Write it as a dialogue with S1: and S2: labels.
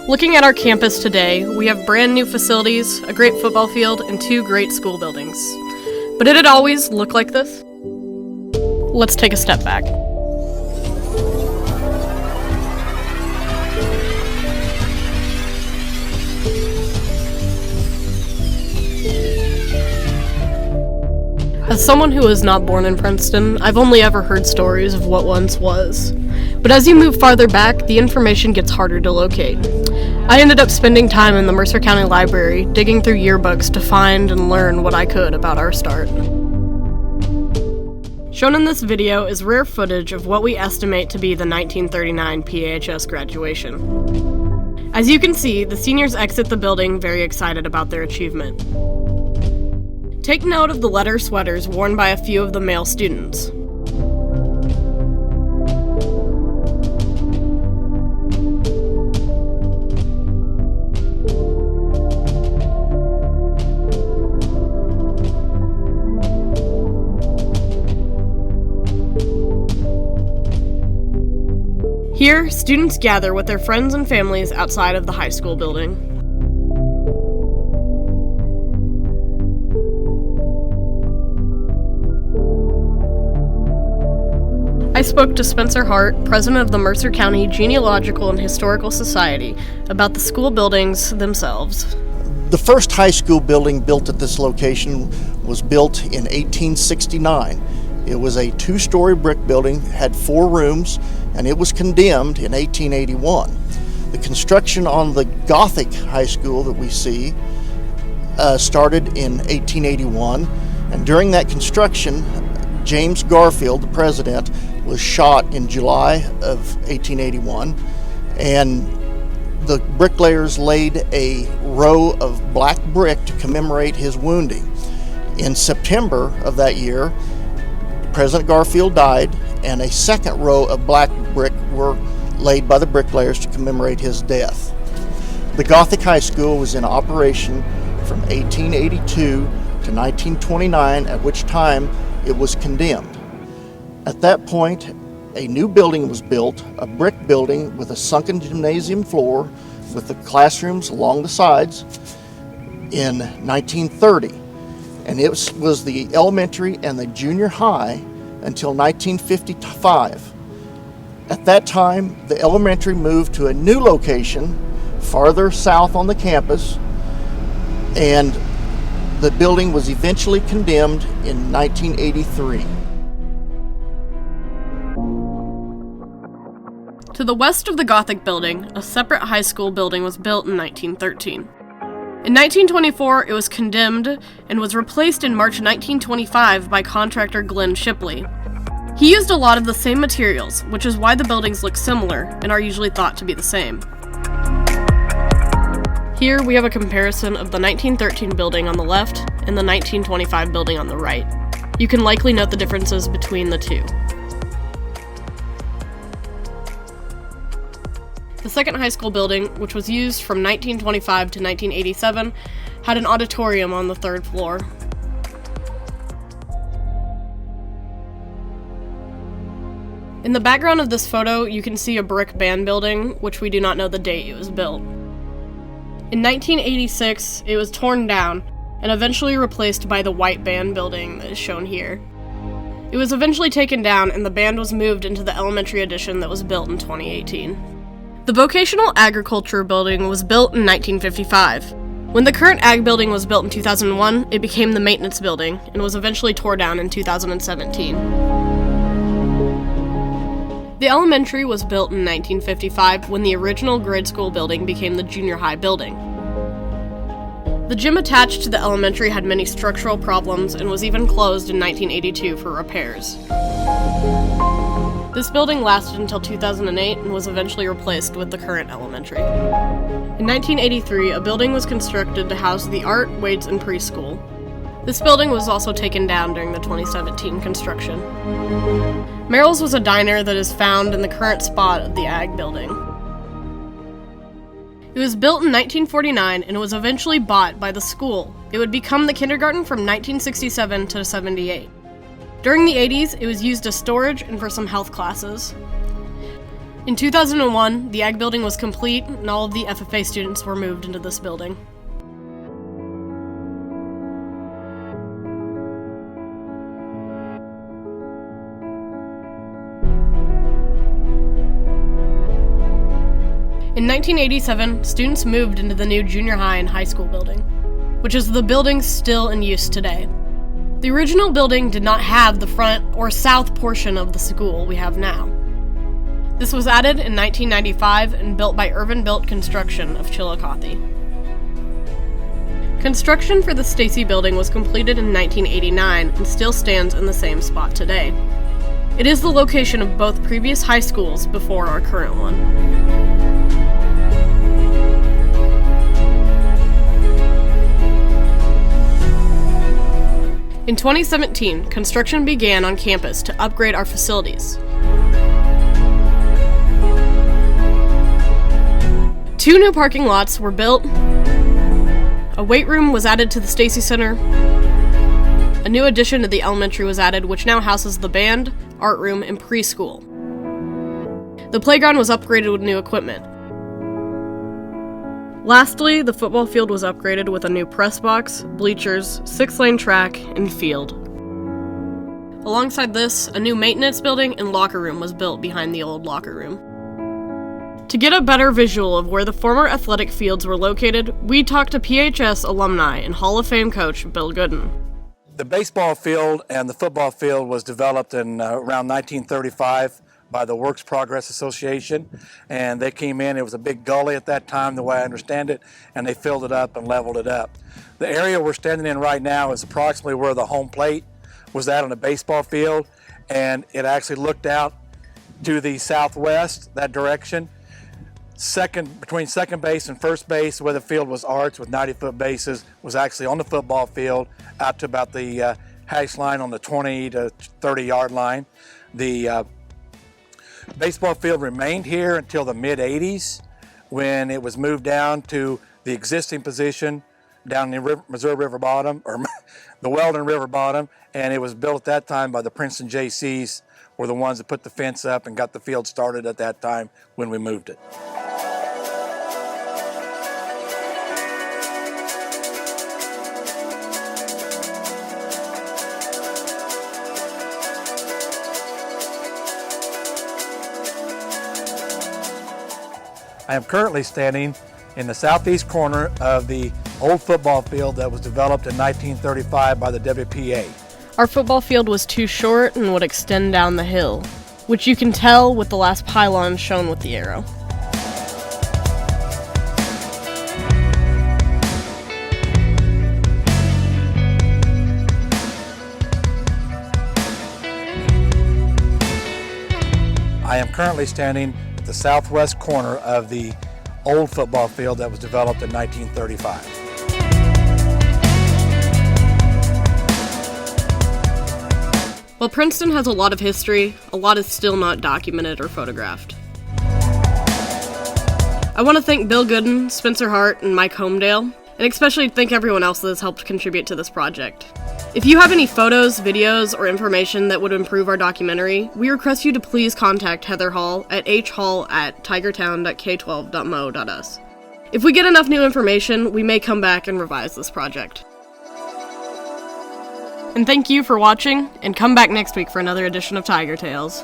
S1: Looking at our campus today, we have brand new facilities, a great football field, and 2 great school buildings. But did it always look like this? Let's take a step back. As someone who was not born in Princeton, I've only ever heard stories of what once was. But as you move farther back, the information gets harder to locate. I ended up spending time in the Mercer County Library, digging through yearbooks to find and learn what I could about our start. Shown in this video is rare footage of what we estimate to be the 1939 PHS graduation. As you can see, the seniors exit the building very excited about their achievement. Take note of the leather sweaters worn by a few of the male students. Here, students gather with their friends and families outside of the high school building. I spoke to Spencer Hart, president of the Mercer County Genealogical and Historical Society, about the school buildings themselves.
S2: The first high school building built at this location was built in 1869. It was a 2-story brick building, had 4 rooms, and it was condemned in 1881. The construction on the Gothic high school that we see started in 1881, and during that construction, James Garfield, the president, was shot in July of 1881, and the bricklayers laid a row of black brick to commemorate his wounding. In September of that year, President Garfield died, and a second row of black brick were laid by the bricklayers to commemorate his death. The Gothic High School was in operation from 1882 to 1929, at which time it was condemned. At that point, a new building was built, a brick building with a sunken gymnasium floor with the classrooms along the sides in 1930. And it was the elementary and the junior high until 1955. At that time, the elementary moved to a new location farther south on the campus, and the building was eventually condemned in 1983.
S1: To the west of the Gothic building, a separate high school building was built in 1913. In 1924, it was condemned and was replaced in March 1925 by contractor Glenn Shipley. He used a lot of the same materials, which is why the buildings look similar and are usually thought to be the same. Here we have a comparison of the 1913 building on the left and the 1925 building on the right. You can likely note the differences between the two. The second high school building, which was used from 1925 to 1987, had an auditorium on the 3rd floor. In the background of this photo, you can see a brick band building, which we do not know the date it was built. In 1986, it was torn down and eventually replaced by the white band building that is shown here. It was eventually taken down and the band was moved into the elementary addition that was built in 2018. The Vocational Agriculture building was built in 1955. When the current ag building was built in 2001, it became the maintenance building and was eventually tore down in 2017. The elementary was built in 1955 when the original grade school building became the junior high building. The gym attached to the elementary had many structural problems and was even closed in 1982 for repairs. This building lasted until 2008 and was eventually replaced with the current elementary. In 1983, a building was constructed to house the art, weights, and preschool. This building was also taken down during the 2017 construction. Merrill's was a diner that is found in the current spot of the ag building. It was built in 1949 and was eventually bought by the school. It would become the kindergarten from 1967 to 78. During the 80s, it was used as storage and for some health classes. In 2001, the Ag building was complete and all of the FFA students were moved into this building. In 1987, students moved into the new junior high and high school building, which is the building still in use today. The original building did not have the front or south portion of the school we have now. This was added in 1995 and built by Irvin Built Construction of Chillicothe. Construction for the Stacy building was completed in 1989 and still stands in the same spot today. It is the location of both previous high schools before our current one. In 2017, construction began on campus to upgrade our facilities. 2 new parking lots were built, a weight room was added to the Stacy Center, a new addition to the elementary was added, which now houses the band, art room, and preschool. The playground was upgraded with new equipment. Lastly, the football field was upgraded with a new press box, bleachers, 6-lane track, and field. Alongside this, a new maintenance building and locker room was built behind the old locker room. To get a better visual of where the former athletic fields were located, we talked to PHS alumni and Hall of Fame coach Bill Gooden.
S3: The baseball field and the football field was developed in around 1935 by the Works Progress Association, and they came in. It was a big gully at that time, the way I understand it, and they filled it up and leveled it up. The area we're standing in right now is approximately where the home plate was at on the baseball field, and it actually looked out to the southwest, that direction. Between second base and first base, where the field was arched with 90-foot bases, was actually on the football field out to about the hash line on the 20 to 30-yard line. The baseball field remained here until the mid-'80s, when it was moved down to the existing position down in the Missouri River bottom, or the Weldon River bottom, and it was built at that time by the Princeton JCs, were the ones that put the fence up and got the field started at that time when we moved it. I am currently standing in the southeast corner of the old football field that was developed in 1935 by the WPA.
S1: Our football field was too short and would extend down the hill, which you can tell with the last pylon shown with the arrow.
S3: I am currently standing at the southwest corner of the old football field that was developed in 1935.
S1: While Princeton has a lot of history, a lot is still not documented or photographed. I want to thank Bill Gooden, Spencer Hart, and Mike Homedale, and especially thank everyone else that has helped contribute to this project. If you have any photos, videos, or information that would improve our documentary, we request you to please contact Heather Hall at hhall@tigertown.k12.mo.us. If we get enough new information, we may come back and revise this project. And thank you for watching, and come back next week for another edition of Tiger Tales.